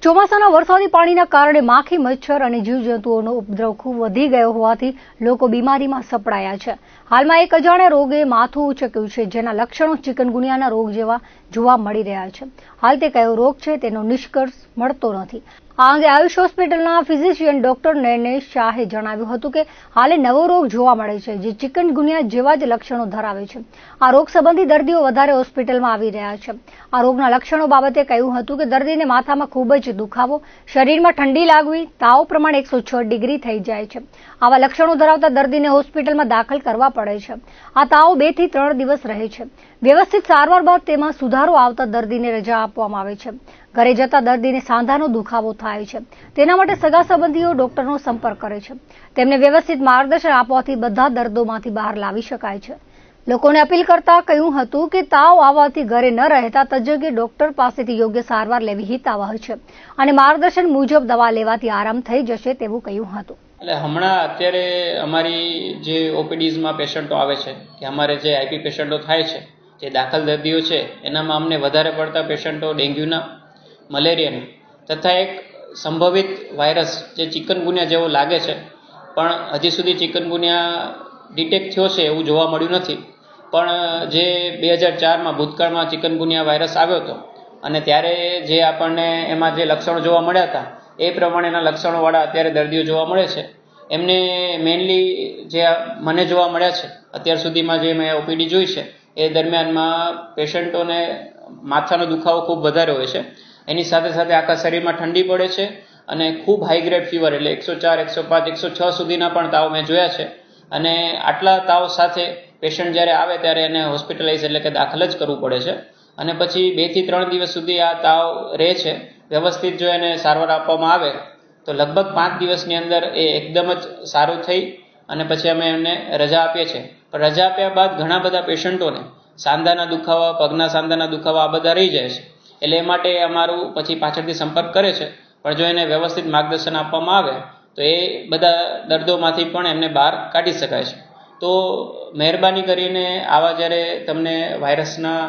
ચોમાસાના વરસાદી પાણીના કારણે માખી, મચ્છર અને જીવજંતુઓનો ઉપદ્રવ ખૂબ વધી ગયો હોવાથી લોકો બીમારીમાં સપડાયા છે. હાલમાં એક અજાણ્યા રોગે માથું ઉચક્યું છે, જેના લક્ષણો ચિકનગુનિયાના રોગ જેવા જોવા મળી રહ્યા છે. હાલ તે કયો રોગ છે તેનો નિષ્કર્ષ મળતો નથી. આ અંગે આયુષ હોસ્પિટલના ફિઝિશિયન ડોક્ટર નૈનેશ શાહે જણાવ્યું હતું કે હાલે નવો રોગ જોવા મળે છે, જે ચિકનગુનિયા જેવા જ લક્ષણો ધરાવે છે. આ રોગ સંબંધી દર્દીઓ વધારે હોસ્પિટલમાં આવી રહ્યા છે. આ રોગના લક્ષણો બાબતે કહ્યું હતું કે દર્દીને માથામાં ખૂબ જ દુખાવો, શરીરમાં ઠંડી લાગવી, તાવ પ્રમાણ 106 ડિગ્રી થઈ જાય છે. આવા લક્ષણો ધરાવતા દર્દીને હોસ્પિટલમાં દાખલ કરવા પડે છે. આ તાવ 2 થી 3 દિવસ રહે છે. વ્યવસ્થિત સારવાર બાદ તેમાં સુધારો આવતા દર્દીને રજા આપવામાં આવે છે. ઘરે જતા દર્દીને સાંધાનો દુખાવો થાય છે. તેના માટે સગા સંબંધીઓ ડોક્ટરનો સંપર્ક કરે છે. તેમને વ્યવસ્થિત માર્ગદર્શન આપવાથી બધા દર્દોમાંથી બહાર લાવી શકાય છે. લોકોને અપીલ કરતા કહ્યું હતું કે તાવ આવવાથી ઘરે ન રહેતા તજજ્ઞ ડોક્ટર પાસેથી યોગ્ય સારવાર લેવી હિતાવહ છે અને માર્ગદર્શન મુજબ દવા લેવાથી આરામ થઈ જશે તેવું કહ્યું હતું. એટલે હમણાં અત્યારે અમારી જે ઓપીડીઝમાં પેશન્ટો આવે છે કે અમારે જે આઈપી પેશન્ટો થાય છે, જે દાખલ દર્દીઓ છે, એનામાં અમને વધારે પડતા પેશન્ટો ડેન્ગ્યુના, મલેરિયાની તથા એક સંભવિત વાયરસ જે ચિકનગુનિયા જેવો લાગે છે, પણ હજી સુધી ચિકનગુનિયા ડિટેક્ટ થયો છે એવું જોવા મળ્યું નથી. પણ જે 2004માં ભૂતકાળમાં ચિકનગુનિયા વાયરસ આવ્યો હતો અને ત્યારે જે આપણને એમાં જે લક્ષણો જોવા મળ્યા હતા એ પ્રમાણેના લક્ષણોવાળા અત્યારે દર્દીઓ જોવા મળે છે. એમને મેઇનલી જે મને જોવા મળ્યા છે અત્યાર સુધીમાં જે મેં ઓપીડી જોઈ છે એ દરમિયાનમાં પેશન્ટોને માથાનો દુખાવો ખૂબ વધારે હોય છે. એની સાથે સાથે આખા શરીરમાં ઠંડી પડે છે અને ખૂબ હાઈ ગ્રેડ ફીવર એટલે 104, 105, 106 સુધીના પણ તાવ મેં જોયા છે. અને આટલા તાવ સાથે પેશન્ટ જ્યારે આવે ત્યારે એને હોસ્પિટલાઇઝ એટલે કે દાખલ જ કરવું પડે છે. અને પછી 2 થી 3 દિવસ સુધી આ તાવ રહે છે. વ્યવસ્થિત જો એને સારવાર આપવામાં આવે તો લગભગ 5 દિવસની અંદર એ એકદમ જ સારું થઈ અને પછી અમે એમને રજા આપીએ છીએ. પણ રજા આપ્યા બાદ ઘણા બધા પેશન્ટોને સાંધાના દુખાવા, પગના સાંધાના દુખાવા આ બધા રહી જાય છે. એટલે એ માટે અમારું પછી પાછળથી સંપર્ક કરે છે. પણ જો એને વ્યવસ્થિત માર્ગદર્શન આપવામાં આવે તો એ બધા દર્દોમાંથી પણ એમને બહાર કાઢી શકાય છે. તો મહેરબાની કરીને આવા જ્યારે તમને વાયરસના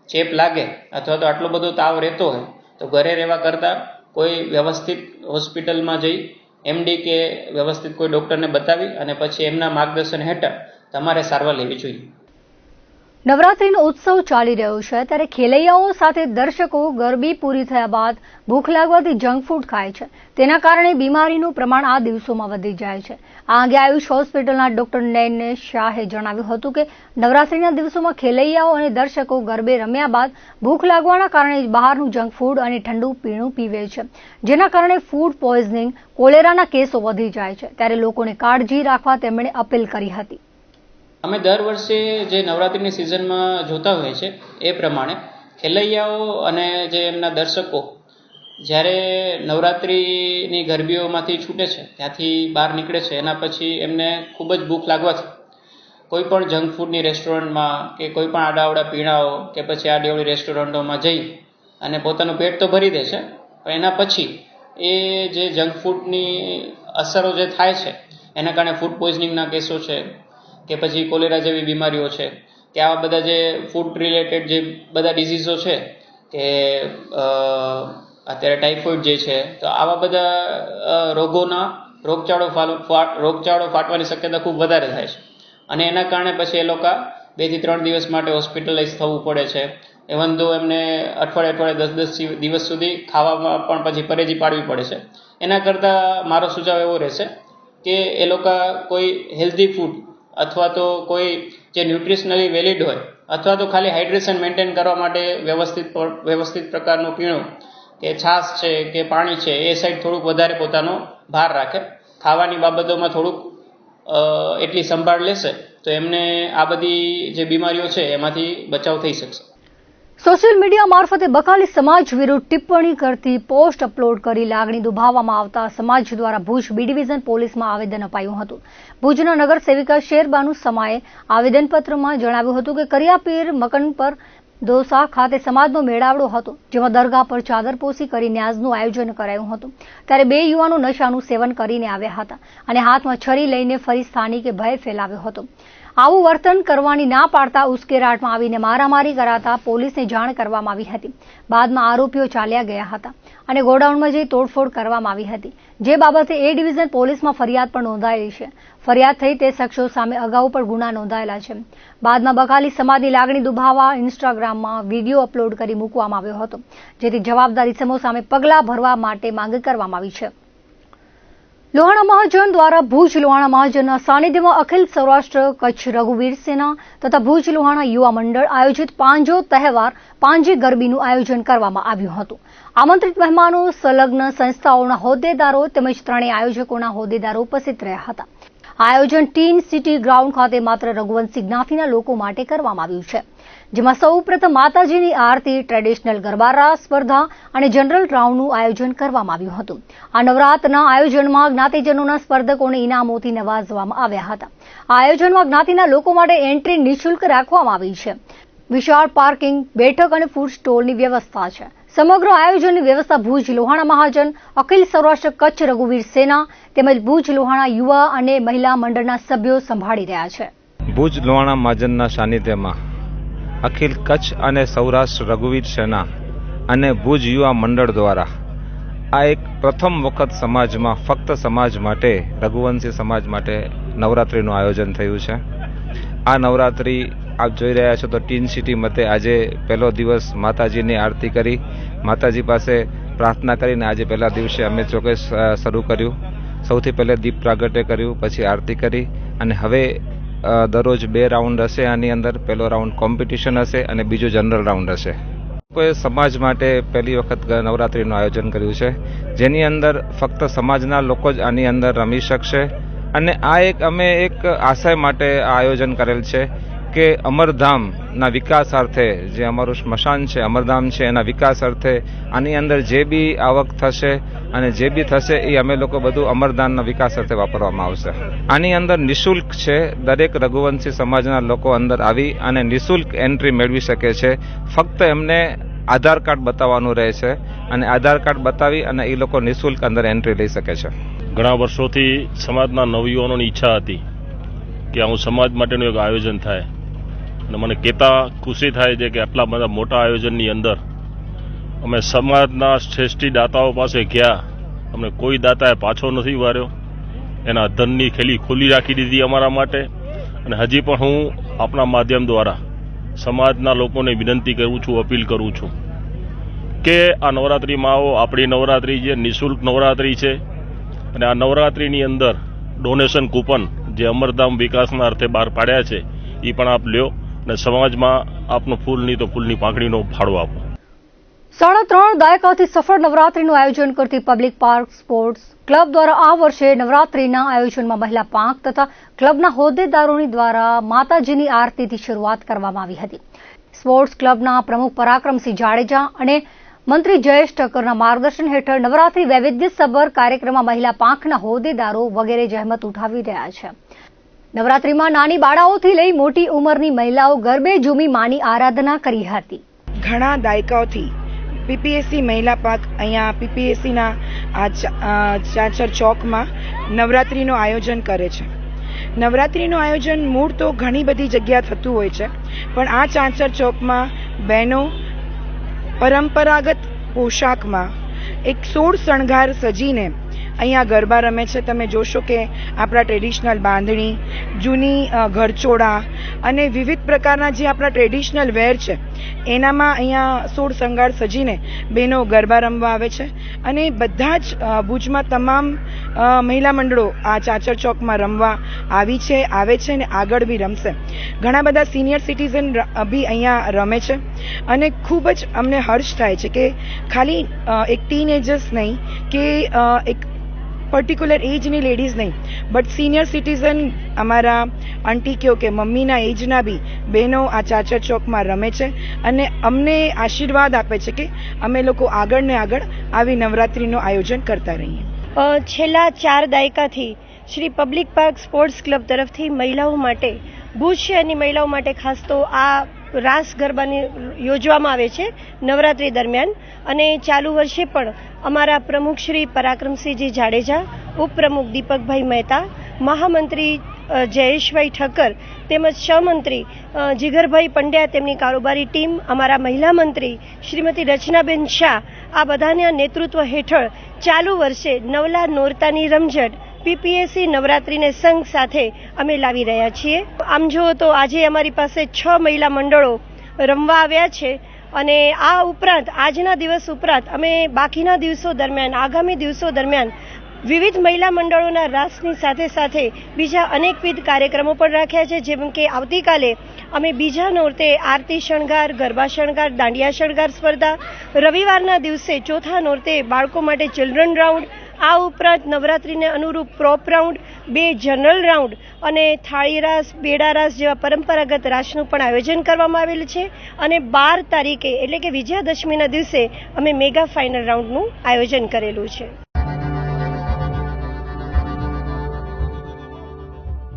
ચેપ લાગે અથવા તો આટલો બધો તાવ રહેતો હોય તો ઘરે રહેવા કરતાં કોઈ વ્યવસ્થિત હોસ્પિટલમાં જઈ એમડી કે વ્યવસ્થિત કોઈ ડૉક્ટરને બતાવી અને પછી એમના માર્ગદર્શન હેઠળ તમારે સારવાર લેવી જોઈએ. નવરાત્રીનો ઉત્સવ ચાલી રહ્યો છે ત્યારે ખેલૈયાઓ સાથે દર્શકો ગરબી પૂરી થયા બાદ ભૂખ લાગવાથી જંક ફૂડ ખાય છે. તેના કારણે બીમારીનું પ્રમાણ આ દિવસોમાં વધી જાય છે. આ અંગે આયુષ હોસ્પિટલના ડોક્ટર નૈનેશ શાહે જણાવ્યું હતું કે નવરાત્રીના દિવસોમાં ખેલૈયાઓ અને દર્શકો ગરબે રમ્યા બાદ ભૂખ લાગવાના કારણે બહારનું જંક ફૂડ અને ઠંડુ પીણું પીવે છે, જેના કારણે ફૂડ પોઈઝનિંગ, કોલેરાના કેસો વધી જાય છે. ત્યારે લોકોને કાળજી રાખવા તેમણે અપીલ કરી હતી. અમે દર વર્ષે જે નવરાત્રિની સિઝનમાં જોતા હોય છે એ પ્રમાણે ખેલૈયાઓ અને જે એમના દર્શકો જ્યારે નવરાત્રિની ગરબીઓમાંથી છૂટે છે, ત્યાંથી બહાર નીકળે છે, એના પછી એમને ખૂબ જ ભૂખ લાગવાથી કોઈ પણ જંક ફૂડની રેસ્ટોરન્ટમાં કે કોઈ પણ આડાવડા પીણાઓ કે પછી આડીઅવળી રેસ્ટોરન્ટોમાં જઈ અને પોતાનું પેટ તો ભરી દે છે, પણ એના પછી એ જે જંક ફૂડની અસરો જે થાય છે એના કારણે ફૂડ પોઈઝનિંગના કેસો છે કે પછી કોલેરા જેવી બીમારીઓ છે કે આવા બધા જે ફૂડ રિલેટેડ જે બધા ડિઝીઝો છે કે અત્યારે ટાઇફોઇડ જે છે, તો આવા બધા રોગચાળો ફાટવાની શક્યતા ખૂબ વધારે થાય છે. અને એના કારણે પછી એ લોકો 2 થી 3 દિવસ માટે હોસ્પિટલાઇઝ થવું પડે છે. ઇવન તો એમને અઠવાડિયે 10 દિવસ સુધી ખાવામાં પણ પછી પરેજી પાડવી પડે છે. એના કરતાં મારો સુઝાવ એવો રહેશે કે એ લોકો કોઈ હેલ્ધી ફૂડ અથવા તો કોઈ જે ન્યુટ્રિશનલી વેલિડ હોય અથવા તો ખાલી હાઇડ્રેશન મેન્ટેન કરવા માટે વ્યવસ્થિત પ્રકારનું પીણું કે છાશ છે કે પાણી છે એ સાઈડ થોડુંક વધારે પોતાનો ભાર રાખે. ખાવાની બાબતોમાં થોડુંક એટલી સંભાળ લેશે તો એમને આ બધી જે બીમારીઓ છે એમાંથી બચાવ થઈ શકશે. સોશિયલ મીડિયા મારફતે બકાલી સમાજ વિરુદ્ધ ટિપ્પણી કરતી પોસ્ટ અપલોડ કરી લાગણી દુભાવવામાં આવતા સમાજ દ્વારા ભુજ બી ડિવિઝન પોલીસમાં આવેદન અપાયું હતું. ભુજના નગર સેવિકા શેરબાનુ સમાએ આવેદનપત્રમાં જણાવ્યું હતું કે કરિયાપીર મકન પર દોસા ખાતે સમાજનો મેળાવડો હતો, જેમાં દરગાહ પર ચાદર પોસી કરી ન્યાઝનું આયોજન કરાયું હતું. ત્યારે 2 યુવાનો નશાનું સેવન કરીને આવ્યા હતા અને હાથમાં છરી લઈને ફરી સ્થાનિકે ભય ફેલાવ્યો હતો. આવું વર્તન કરવાની ના પાડતા ઉશ્કેરાટમાં આવીને મારામારી કરાતા પોલીસને જાણ કરવામાં આવી હતી. બાદમાં આરોપીઓ ચાલ્યા ગયા હતા અને ગોડાઉનમાં જઈ તોડફોડ કરવામાં આવી હતી, જે બાબતે એ ડિવિઝન પોલીસમાં ફરિયાદ પણ નોંધાયેલી છે. ફરિયાદ થઈ તે શખ્સો સામે અગાઉ પણ ગુના નોંધાયેલા છે. બાદમાં બકાલી સમાજની લાગણી દુભાવવા ઇન્સ્ટાગ્રામમાં વિડીયો અપલોડ કરી મૂકવામાં આવ્યો હતો, જેથી જવાબદાર ઇસમો સામે પગલાં ભરવા માટે માંગ કરવામાં આવી છે. લોહાણા મહાજન દ્વારા ભુજ લોહાણા મહાજનના સાનિધ્યમાં અખિલ સૌરાષ્ટ્ર કચ્છ રઘુવીર સેના તથા ભુજ લોહાણા યુવા મંડળ આયોજિત પાંજો તહેવાર પાંજે ગરબીનું આયોજન કરવામાં આવ્યું હતું. આમંત્રિત મહેમાનો, સંલગ્ન સંસ્થાઓના હોદ્દેદારો તેમજ ત્રણેય આયોજકોના હોદ્દેદારો ઉપસ્થિત રહ્યા હતા. આ આયોજન ટીન સિટી ગ્રાઉન્ડ ખાતે માત્ર રઘુવંશી જ્ઞાતિના લોકો માટે કરવામાં આવ્યું છે, જેમાં સૌપ્રથમ માતાજીની આરતી, ટ્રેડિશનલ ગરબા રાસ સ્પર્ધા અને જનરલ રાઉન્ડનું આયોજન કરવામાં આવ્યું હતું. આ નવરાત્રના આયોજનમાં જ્ઞાતિજનોના સ્પર્ધકોને ઇનામોથી નવાજવામાં આવ્યા હતા. આ આયોજનમાં જ્ઞાતિના લોકો માટે એન્ટ્રી નિઃશુલ્ક રાખવામાં આવી છે. વિશાળ પાર્કિંગ, બેઠક અને ફૂડ સ્ટોલની વ્યવસ્થા છે. સમગ્ર આયોજનની વ્યવસ્થા ભુજ લોહાણા મહાજન, અખિલ સૌરાષ્ટ્ર કચ્છ રઘુવીર સેના તેમજ ભુજ લોહાણા યુવા અને મહિલા મંડળના સભ્યો સંભાળી રહ્યા છે. ભુજ લોહાણા મહાજનના સાનિધ્યમાં અખિલ કચ્છ અને સૌરાષ્ટ્ર રઘુવીર સેના અને ભુજ યુવા મંડળ દ્વારા આ એક પ્રથમ વખત સમાજમાં ફક્ત સમાજ માટે, રઘુવંશી સમાજ માટે નવરાત્રિનું આયોજન થયું છે. આ નવરાત્રિ આપ જોઈ રહ્યા છો તો ટીન સિટી મતે આજે પહેલો દિવસ માતાજીની આરતી કરી, માતાજી પાસે પ્રાર્થના કરીને આજે પહેલા દિવસે અમે ચોક્કસ શરૂ કર્યું. સૌથી પહેલે દીપ પ્રાગટ્ય કર્યું, પછી આરતી કરી અને હવે દરરોજ 2 રાઉન્ડ હશે. આની અંદર પહેલો રાઉન્ડ કોમ્પિટિશન હશે અને બીજો જનરલ રાઉન્ડ હશે. કોઈ સમાજ માટે પહેલી વખત નવરાત્રિનું આયોજન કર્યું છે, જેની અંદર ફક્ત સમાજના લોકો જ આની અંદર રમી શકશે. અને આ અમે એક આશય માટે આ આયોજન કરેલ છે કે અમરધામના વિકાસ અર્થે, જે અમારું સ્મશાન છે, અમરધામ છે, એના વિકાસ અર્થે આની અંદર જે બી આવક થશે અને જે બી થશે એ અમે લોકો બધું અમરધામના વિકાસ અર્થે વાપરવામાં આવશે. આની અંદર નિઃશુલ્ક છે. દરેક રઘુવંશી સમાજના લોકો અંદર આવી અને નિઃશુલ્ક એન્ટ્રી મેળવી શકે છે. ફક્ત એમને આધાર કાર્ડ બતાવવાનું રહે છે અને આધાર કાર્ડ બતાવી અને એ લોકો નિઃશુલ્ક અંદર એન્ટ્રી લઈ શકે છે. ઘણા વર્ષોથી સમાજના નવયુવાનોની ઈચ્છા હતી કે આવું સમાજ માટેનું એક આયોજન થાય અને મને કહેતા ખુશી થાય છે કે આટલા બધા મોટા આયોજનની અંદર અમે સમાજના શ્રેષ્ઠી દાતાઓ પાસે ગયા. અમને કોઈ દાતાએ પાછો નથી વાર્યો, એના ધનની થેલી ખુલ્લી રાખી દીધી અમારા માટે. અને હજી પણ હું આપણા માધ્યમ દ્વારા સમાજના લોકોને વિનંતી કરું છું, અપીલ કરું છું કે આ નવરાત્રિમાં આવો. આપણી નવરાત્રિ છે, નિઃશુલ્ક નવરાત્રિ છે અને આ નવરાત્રિની અંદર ડોનેશન કૂપન જે અમરધામ વિકાસના અર્થે બહાર પાડ્યા છે એ પણ આપ લ્યો અને સમાજમાં આપનું ફૂલની તો ફૂલની પાંખડીનો ફાળો આપો. 3.5 દાયકાથી સફળ નવરાત્રીનું આયોજન કરતી પબ્લિક પાર્ક સ્પોર્ટ્સ ક્લબ દ્વારા આ વર્ષે નવરાત્રીના આયોજનમાં મહિલા પાંખ તથા ક્લબના હોદ્દેદારોની દ્વારા માતાજીની આરતીથી શરૂઆત કરવામાં આવી હતી. સ્પોર્ટ્સ ક્લબના પ્રમુખ પરાક્રમસિંહ જાડેજા અને મંત્રી જયેશ ઠક્કરના માર્ગદર્શન હેઠળ નવરાત્રી વૈવિધ્યસભર કાર્યક્રમમાં મહિલા પાંખના હોદ્દેદારો વગેરે જહેમત ઉઠાવી રહ્યા છે. નવરાત્રીમાં નાની બાળાઓથી લઈ મોટી ઉંમરની મહિલાઓ ગરબે ઝૂમી માની આરાધના કરી હતી. ઘણા દાયકાઓથી પીપીએસસી મહિલા પાંખ અહીંયા પીપીએસસીના ચાચર ચોકમાં નવરાત્રિનું આયોજન કરે છે. નવરાત્રિનું આયોજન મૂળ તો ઘણી બધી જગ્યા થતું હોય છે, પણ આ ચાચર ચોકમાં બહેનો પરંપરાગત પોશાકમાં એક 16 શણગાર સજીને અહીંયા ગરબા રમે છે. તમે જોશો કે આપણા ટ્રેડિશનલ બાંધણી, જૂની ઘરચોળા અને વિવિધ પ્રકારના જે આપણા ટ્રેડિશનલ વેર છે એનામાં અહીંયા 16 શણગાર સજીને બહેનો ગરબા રમવા આવે છે. અને બધા જ ભુજમાં તમામ મહિલા મંડળો આ ચાચર ચોકમાં રમવા આવે છે અને આગળ બી રમશે. ઘણા બધા સિનિયર સિટીઝન બી અહીંયા રમે છે અને ખૂબ જ અમને હર્ષ થાય છે કે ખાલી એક ટીનેજર્સ નહીં કે એક પર્ટિક્યુલર એજની લેડીઝ નહીં, બટ સિનિયર સિટીઝન અમારા આંટી કહો કે મમ્મીના એજના બી બહેનો આ ચાચર ચોકમાં રમે છે અને અમને આશીર્વાદ આપે છે કે અમે લોકો આગળ ને આગળ આવી નવરાત્રિનું આયોજન કરતા રહીએ. છેલ્લા 4 દાયકાથી Shri public park sports club તરફથી મહિલાઓ માટે, ભુજ શહેરની મહિલાઓ માટે ખાસ તો આ રાસ ગરબાની યોજવામાં આવે છે નવરાત્રિ દરમિયાન. અને ચાલુ વર્ષે પણ અમારા પ્રમુખ શ્રી પરાક્રમસિંહજી જાડેજા, ઉપપ્રમુખ દીપકભાઈ મહેતા, મહામંત્રી જયેશભાઈ ઠક્કર તેમજ સહમંત્રી જીગરભાઈ પંડ્યા, તેમની કારોબારી ટીમ, અમારા મહિલા મંત્રી શ્રીમતી રચનાબેન શાહ, આ બધાના નેતૃત્વ હેઠળ ચાલુ વર્ષે નવલા નોરતાની રમઝટ પીપીએસસી નવરાત્રિને સંઘ સાથે અમે લાવી રહ્યા છીએ. આમ જુઓ તો આજે અમારી પાસે 6 મહિલા મંડળો રમવા આવ્યા છે અને આ ઉપરાંત આજના દિવસ ઉપરાંત અમે બાકીના દિવસો દરમિયાન, આગામી દિવસો દરમિયાન વિવિધ મહિલા મંડળોના રાસની સાથે સાથે બીજા અનેકવિધ કાર્યક્રમો પણ રાખ્યા છે. જેમ કે આવતીકાલે અમે બીજા નોરતે આરતી શણગાર, ગરબા શણગાર, દાંડિયા શણગાર સ્પર્ધા, રવિવારના દિવસે ચોથા નોરતે બાળકો માટે ચિલ્ડ્રન રાઉન્ડ, આ ઉપરાંત નવરાત્રિને અનુરૂપ પ્રોપ રાઉન્ડ, 2 જનરલ રાઉન્ડ અને થાળી રાસ, બેડા રાસ જેવા પરંપરાગત રાસનું પણ આયોજન કરવામાં આવેલ છે. અને 12 તારીખે એટલે કે વિજયાદશમીના દિવસે અમે મેગા ફાઇનલ રાઉન્ડનું આયોજન કરેલું છે.